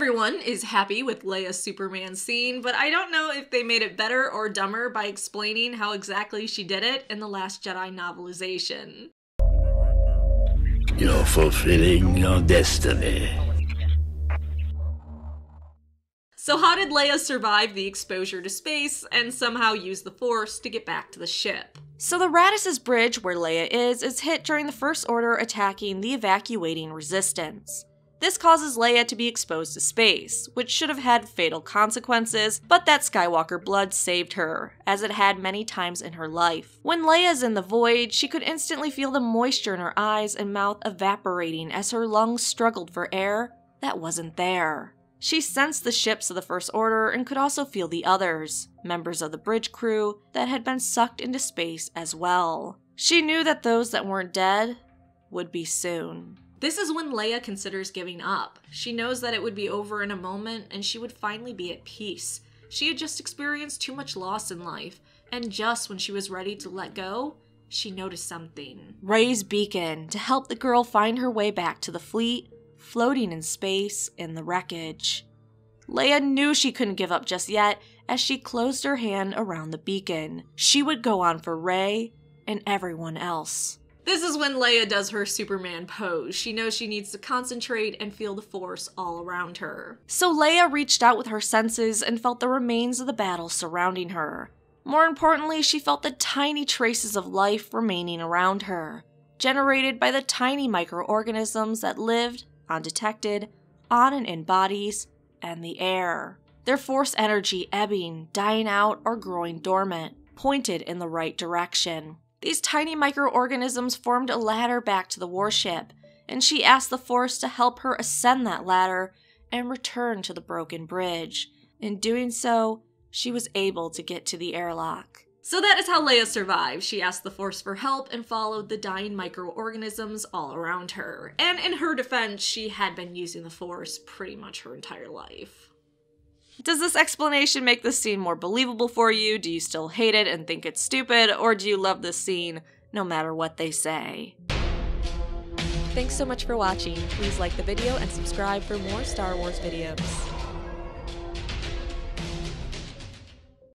everyone is happy with Leia's Superman scene, but I don't know if they made it better or dumber by explaining how exactly she did it in the Last Jedi novelization. You're fulfilling your destiny. So how did Leia survive the exposure to space and somehow use the Force to get back to the ship? So the Radis's bridge, where Leia is hit during the First Order attacking the evacuating Resistance. This causes Leia to be exposed to space, which should have had fatal consequences, but that Skywalker blood saved her, as it had many times in her life. When Leia's in the void, she could instantly feel the moisture in her eyes and mouth evaporating as her lungs struggled for air that wasn't there. She sensed the ships of the First Order and could also feel the others, members of the bridge crew, that had been sucked into space as well. She knew that those that weren't dead would be soon. This is when Leia considers giving up. She knows that it would be over in a moment and she would finally be at peace. She had just experienced too much loss in life, and just when she was ready to let go, she noticed something. Rey's beacon to help the girl find her way back to the fleet, floating in space in the wreckage. Leia knew she couldn't give up just yet as she closed her hand around the beacon. She would go on for Rey and everyone else. This is when Leia does her Superman pose. She knows she needs to concentrate and feel the Force all around her. So Leia reached out with her senses and felt the remains of the battle surrounding her. More importantly, she felt the tiny traces of life remaining around her, generated by the tiny microorganisms that lived undetected, on and in bodies, and the air. Their force energy ebbing, dying out, or growing dormant, pointed in the right direction. These tiny microorganisms formed a ladder back to the warship, and she asked the Force to help her ascend that ladder and return to the broken bridge. In doing so, she was able to get to the airlock. So that is how Leia survived. She asked the Force for help and followed the dying microorganisms all around her. And in her defense, she had been using the Force pretty much her entire life. Does this explanation make this scene more believable for you? Do you still hate it and think it's stupid? Or do you love this scene no matter what they say? Thanks so much for watching. Please like the video and subscribe for more Star Wars videos.